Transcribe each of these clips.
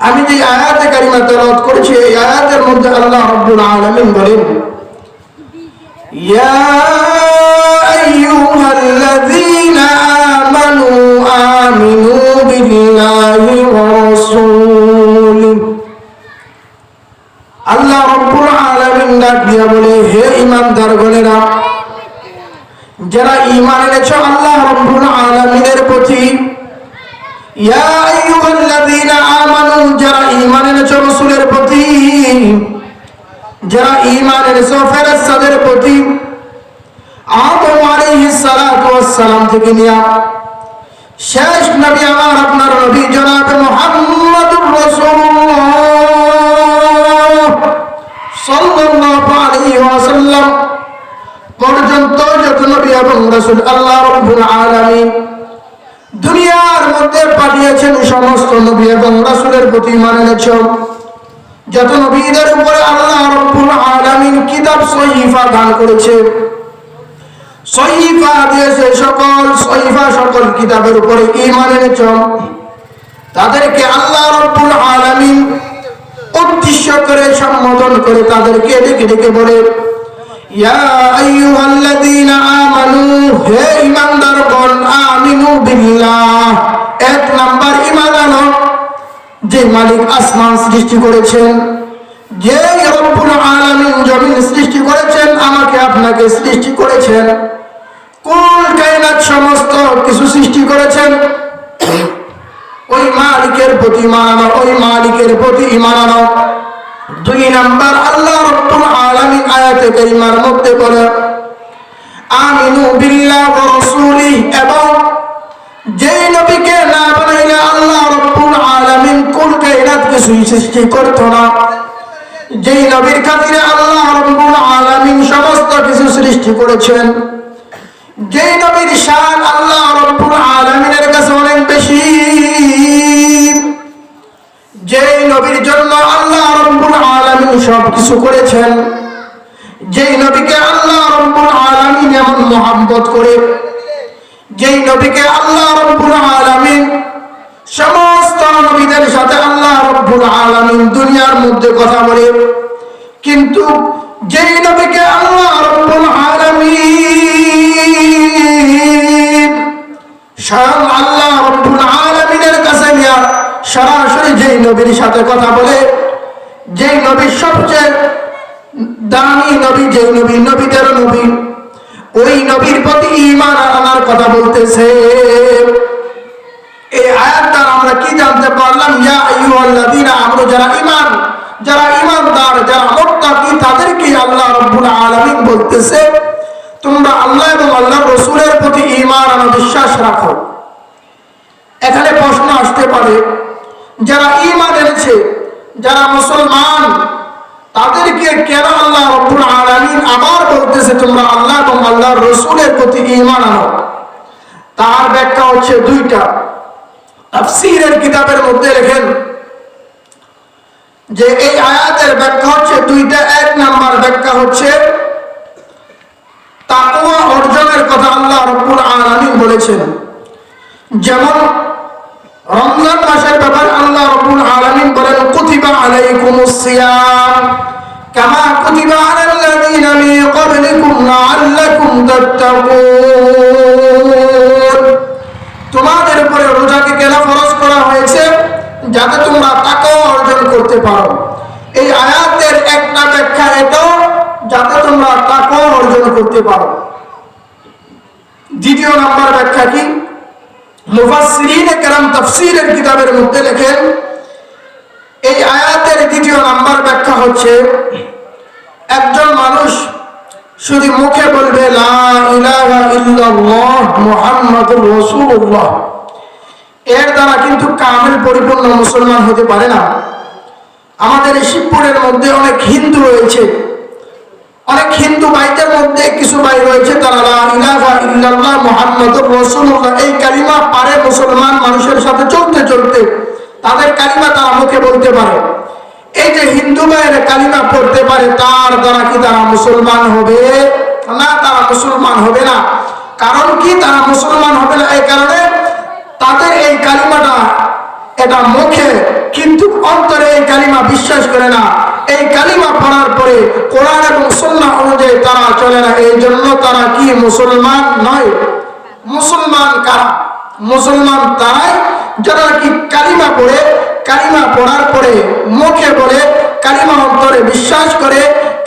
আমি যে আয়াতে কারিমা তেলাওয়াত করেছি এই আয়াতের মধ্যে আল্লাহ রাব্বুল আলামিন বলেন ইয়া আইয়ুহাল্লাযীনা আমানু আমিনু বিল্লাহি ওয়া রাসূলিহি। আল্লাহ রাব্বুল আলামিন ডাক দিয়া বলে হে ঈমানদারগণেরা, যারা ঈমান এনেছো আল্লাহ রাব্বুল আলামিনের প্রতি, ইয়া আইয়ুহাল্লাযীনা আমানু, যারা ঈমান এনেছো রাসূলের প্রতি, যারা ঈমান এনেছো ফেরেশতাদের প্রতি, আদম আলাইহিস সালাতু ওয়াস সালাম থেকে নিয়া শেষ নবী আমার আপনার নবী জনাব মুহাম্মদুর রাসূলুল্লাহ সাল্লাল্লাহু আলাইহি ওয়াসাল্লাম পর্যন্ত যত নবী এবং রাসূল আল্লাহ রাব্বুল আলামিন দুনিয়ার মধ্যে পাঠিয়েছেন সমস্ত নবী এবং রাসূলের প্রতি ঈমান এনেছো। যত নবীদের উপরে আল্লাহ রাব্বুল আলামিন কিতাব সহিফা দান করেছে, সহিফা দিয়েছে, সকল কিতাবের উপরে ঈমান এনেছো, তাদেরকে আল্লাহ রাব্বুল আলামিন উদ্দেশ্য করে সম্বোধন করে তাদেরকে ডেকে ডেকে বলে ইয়া আইয়ুহাল্লাযীনা আমানু, হে ঈমানদারগণ, আমিনু বিল্লাহ, এক নাম্বার ঈমান আনো যে মালিক আসমান সৃষ্টি করেছেন, যে রব্বুল আলামিন জমিন সৃষ্টি করেছেন, আমাকে আপনাকে সৃষ্টি করেছেন, কুল কায়নাত সমস্ত কিছু সৃষ্টি করেছেন, ওই মালিকের প্রতি ঈমান আনো, ওই মালিকের প্রতি ঈমান আনো। দুই নাম্বার আল্লাহ রাব্বুল আলামিন আয়াতে কারিমার মধ্যে বলে আমিনু বিল্লাহি ওয়া রাসূলিহি, এবং যেই নবীকে না বানাইলে আল্লাহ রাব্বুল আলামিন কুল কায়নাত কিছু সৃষ্টি করতো না, যেই নবীর খাতিরে আল্লাহ রাব্বুল আলামিন সমস্ত কিছু সৃষ্টি করেছেন, যেই নবীর শান আল্লাহ রাব্বুল আলামিনের কাছে অনেক বেশি, যেই নবীর জন্য আল্লাহ রাব্বুল আলামিন সব কিছু করেছেন, যেই নবীকে আল্লাহ রাব্বুল আলামিন এমন মহব্বত করে, যেই নবীকে আল্লাহ রাব্বুল আলামিন সমস্ত নবীদের সাথে আল্লাহ রাব্বুল আলামিন দুনিয়ার মধ্যে কথা বলে, কিন্তু যেই নবীকে আল্লাহ রাব্বুল আলামিন স্বয়ং আল্লাহ রাব্বুল আলামিনের কাছে নিয়ে সরাসরি যেই নবীর সাথে কথা বলে, যেই নবীর সবচেয়ে দামি নবী, যেই নবী নবীদের নবী, ওই নবীর প্রতি ঈমান আনার কথা বলতেছে। এই আয়াত দ্বারা আমরা কি জানতে পারলাম? ইয়া আইয়ুহাল্লাযীনা আমানু, যারা ঈমানদার, যারা মুত্তাকি, তাদেরকে আল্লাহ রাব্বুল আলামিন বলতেছে তোমরা আল্লাহ এবং আল্লাহর রাসূলের প্রতি ঈমান আনো, বিশ্বাস রাখো। এখানে প্রশ্ন আসতে পারে, যারা ঈমান এনেছে, যারা মুসলমান, তাদেরকে কেন আল্লাহ রাব্বুল আলামিন আবার বলতেছে তোমরা আল্লাহ এবং আল্লাহর রাসূলের প্রতি ঈমান আনো? তার ব্যাখ্যা হচ্ছে দুইটা। তাফসীরের কিতাবের মধ্যে লেখেন যে এই আয়াতের ব্যাখ্যা হচ্ছে দুইটা। এক নাম্বার ব্যাখ্যা হচ্ছে তাকওয়া অর্জনের কথা আল্লাহ রাব্বুল আলামিন বলেছেন। যেমন রমজান মাসের ব্যাপারে আল্লাহ রাব্বুল আলামিন বলেন কুতিবা আলাইকুমুস সিয়াম কামা কুতিবা আলাল্লাযীনা মিন ক্বাবলিকুম লাআল্লাকুম তাত্তাকুন। তোমাদের উপরে রোজাকে কেন ফরজ করা হয়েছে? যাতে তোমরা তাকওয়া অর্জন করতে পারো। এই আয়াতের একটা ব্যাখ্যা এটাও, যাতে তোমরা তাকওয়া অর্জন করতে পারো। দ্বিতীয় নাম্বার ব্যাখ্যা কি? মুফাসসিরিনে কেরাম তাফসীরের কিতাবের মধ্যে লেখেন এই আয়াতের দ্বিতীয় নাম্বার ব্যাখ্যা হচ্ছে একজন মানুষ শুধু মুখে বলবে লা ইলাহা ইল্লাল্লাহ মুহাম্মাদুর রাসূলুল্লাহ, এর দ্বারা কিন্তু কামিল পরিপূর্ণ মুসলমান হতে পারে না। আমাদের এই শিবপুরের মধ্যে অনেক হিন্দু রয়েছে, অনেক হিন্দু ভাইদের মধ্যে কিছু ভাই রয়েছে তারা লা ইলাহা ইল্লাল্লাহ মুহাম্মাদুর রাসূলুল্লাহ এই কালিমা পারে মুসলমান মানুষের সাথে চলতে চলতে, তাদের কালিমা তারা মুখে বলতে পারে। এই যে হিন্দু ভাইয়ের কালিমা পড়তে পারে, তার দ্বারা কি তারা মুসলমান হবে না? তারা মুসলমান হবে না। কারণ কি তারা মুসলমান হবে না? এই কারণে তাদের এই কালিমাটা এটা মুখে কিন্তু অন্তরে এই কালিমা বিশ্বাস করে না। এই কালিমা পড়ার পরে কোরআন এবং সুন্নাহ অনুযায়ী তারা চলে না। এই জন্য তারা কি মুসলমান নয়। মুসলমান কারা? মুসলমান তারাই যারা কি কালিমা পড়ে, কালিমা পড়ার পরে মুখে বলে, কালিমা অন্তরে বিশ্বাস করে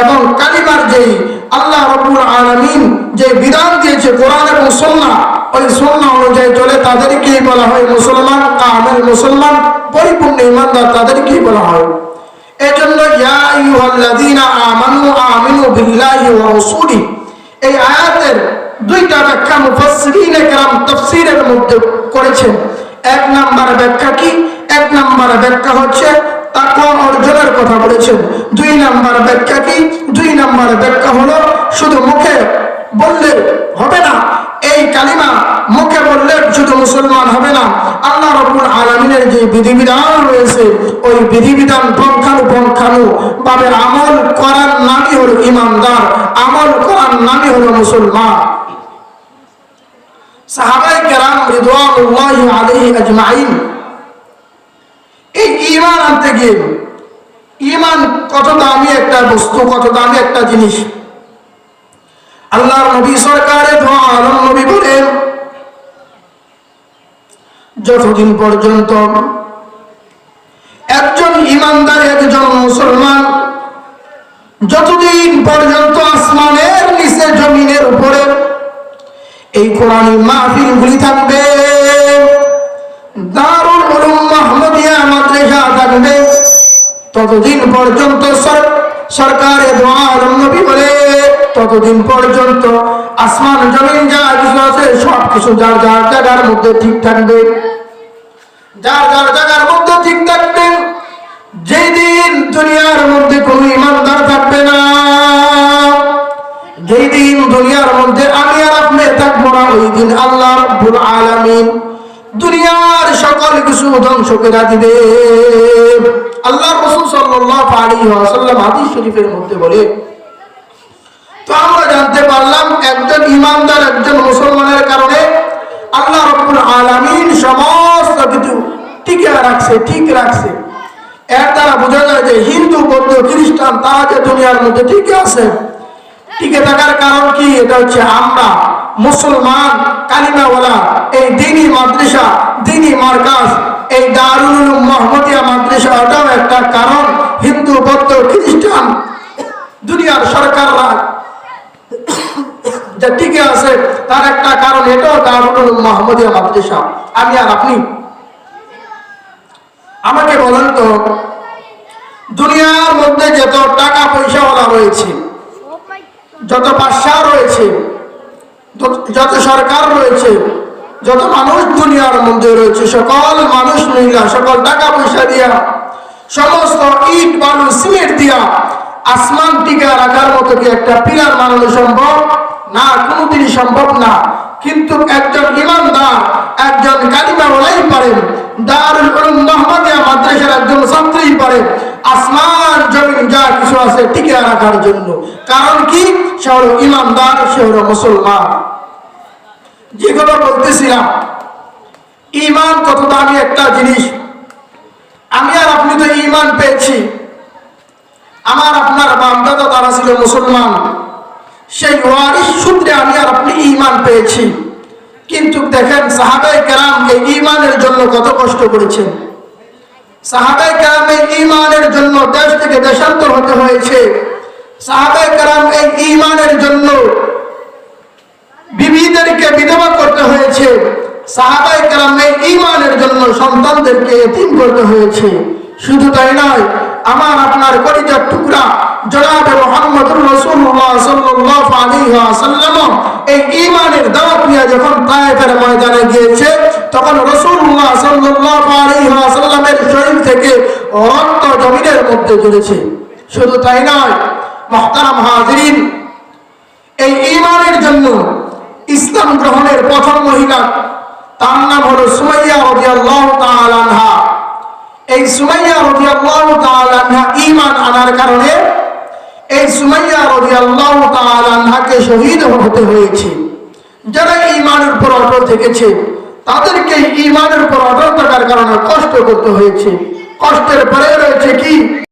এবং কালিমার যেই আল্লাহ রাব্বুল আলামিন যে বিধান দিয়েছে কোরআন এবং সুন্নাহ, ওই সুন্নাহ অনুযায়ী চলে, তাদেরকেই বলা হয় মুসলমান। কামেল মুসলমান, পরিপূর্ণ ঈমানদার, তাদেরকেই বলা হয়। এজন্য ইয়া আইয়ুহাল্লাযীনা আমানু আমিনু বিল্লাহি ওয়া রাসূলিহি, এই আয়াতের দুইটা ব্যাখ্যা মুফাসসিরিনে কেরাম তাফসীরের মধ্যে করেছেন। এক নাম্বার ব্যাখ্যা কি? এক নাম্বার ব্যাখ্যা হচ্ছে তাকওয়া অর্জনের কথা বলেছেন। দুই নাম্বার ব্যাখ্যা কি? দুই নাম্বার ব্যাখ্যা হলো শুধু মুখে বললে হবে না, এই কালিমা মুখে বললে শুধু মুসলমান হবে না। আল্লাহ রাব্বুল আলামিনের যে বিধিবিধান রয়েছে, ওই বিধিবিধান পুঙ্খানু ভাবে আমল করার নামই হলো ঈমানদার, আমল করার নামই হলো মুসলমান। সাহাবায়ে কেরাম রিদওয়ানুল্লাহি আলাইহি আজমাইন এই ঈমান আনতে গিয়ে, ঈমান কত দামি একটা বস্তু, কত দামি একটা জিনিস। আল্লাহর নবী সরকারে দো আলম নবী বলেন, যতদিন পর্যন্ত একজন ঈমানদার, একজন মুসলমান যতদিন পর্যন্ত আসমানের নিচে জমিনের উপরে এই কোরআনী মাহফিলগুলি থাকবে, দারুল উলুম মুহাম্মাদিয়া মাদ্রাসা থাকবে, ততদিন পর্যন্ত সরকারে দো আলম নবী বলে, ততদিন পর্যন্ত আসমান জমিন যা কিছু আছে সবকিছু যার যার জায়গার মধ্যে ঠিক থাকবে, যার যার জায়গার মধ্যে ঠিক থাকবে। যেদিন দুনিয়ার মধ্যে কোনো ঈমানদার থাকবে না, যেদিন দুনিয়ার মধ্যে আমি আর আপনি থাকবো না, ওই দিন আল্লাহ রাব্বুল আলামিন দুনিয়ার সকল কিছু ধ্বংস করে দিবে। আল্লাহ রাসূল সাল্লাল্লাহু আলাইহি ওয়াসাল্লাম হাদিস শরীফের মধ্যে বলে। তো আমরা জানতে পারলাম একজন ঈমানদার, একজন মুসলমানের কারণে আল্লাহ রাব্বুল আলামিন সমস্ত কিছু টিকে রাখছে, ঠিক রাখছে। এর দ্বারা বোঝা যায় যে হিন্দু, বৌদ্ধ, খ্রিস্টান তারা যে দুনিয়ার মধ্যে টিকে আছে, টিকে থাকার কারণ কি? এটা হচ্ছে আমরা মুসলমান কালিমাওয়ালা এই দ্বীনি মাদ্রাসা, দ্বীনি মার্কাজ, এই দারুল উলুম মুহাম্মাদিয়া মাদ্রাসা, এটাও একটা কারণ। হিন্দু, বৌদ্ধ, খ্রিস্টান দুনিয়ার সরকাররা যে টিকে আছে তার একটা কারণ, এটাও দারুল উলুম মুহাম্মাদিয়া মাদ্রাসা। আমি আর আপনি, আমাকে বলেন তো, দুনিয়ার মধ্যে যত টাকা পয়সাওয়ালা রয়েছে, যত বাদশা রয়েছে, যত সরকার রয়েছে, যত মানুষ দুনিয়ার মধ্যে রয়েছে, সকল মানুষ মহিলা সকল টাকা পয়সা দিয়া, সমস্ত ইট বালু সিমেন্ট দিয়া আসমান টিকা রাখার মতো কি একটা পিলার বানানো সম্ভব না? কোনোদিনই সম্ভব না। কিন্তু একজন ঈমানদার, একজন কালিমাওয়ালাই পারেন, দারুল উলুম মুহাম্মাদিয়া মাদ্রাসার একজন ছাত্রী পারে আসমান জমিন যা কিছু আছে টিকে রাখার জন্য। কারণ কি? সে হলো ঈমানদার, সে হলো মুসলমান। যেগুলো বলতেছিলাম, ঈমান কত দামি একটা জিনিস। আমি আর আপনি তো ঈমান পেয়েছি, আমার আপনার বাপ-দাদা তারা ছিল মুসলমান, সেই ওয়ারিস সূত্রে আমি আর আপনি ঈমান পেয়েছি। কিন্তু দেখেন সাহাবায়ে কেরাম এই ঈমানের জন্য কত কষ্ট করেছেন। সাহাবায়ে কেরাম এই ঈমানের জন্য দেশ থেকে দেশান্তর হতে হয়েছে। সাহাবায়ে কেরাম এই ঈমানের জন্য বিবিদেরকে বিধবা করতে হয়েছে। সাহাবায়ে কেরাম এই ঈমানের জন্য সন্তানদেরকে এতিম করতে হয়েছে। শুধু তাই নয়, আমার আপনার কলিজার টুকরা জনাবে মুহাম্মদুর রাসূলুল্লাহ সাল্লাল্লাহু আলাইহি ওয়াসাল্লাম এই ঈমানের দাওয়াত নিয়ে যখন তায়েফের ময়দানে গিয়েছে, তখন রাসূলুল্লাহ সাল্লাল্লাহু আলাইহি ওয়াসাল্লামের শরীর থেকে রক্ত জমিনের মধ্যে ঝরেছে। শুধু তাই নয়, মুহতারাম হাজিরিন, এই ঈমানের জন্য ইসলাম গ্রহণের প্রথম মহিলা, তার নাম হলো সুমাইয়া রাদিয়াল্লাহু তাআলা আনহা। এই সুমাইয়া রাদিয়াল্লাহু তাআলা আনহা ঈমান আনার কারণে এই সুমাইয়া রাদিয়াল্লাহু তাআলা আনহাকে শহীদ হতে হয়েছে। যারা ঈমানের উপর অটল থেকেছে তাদেরকে ঈমানের উপর অটল থাকার কারণে কষ্ট করতে হয়েছে। কষ্টের পরে রয়েছে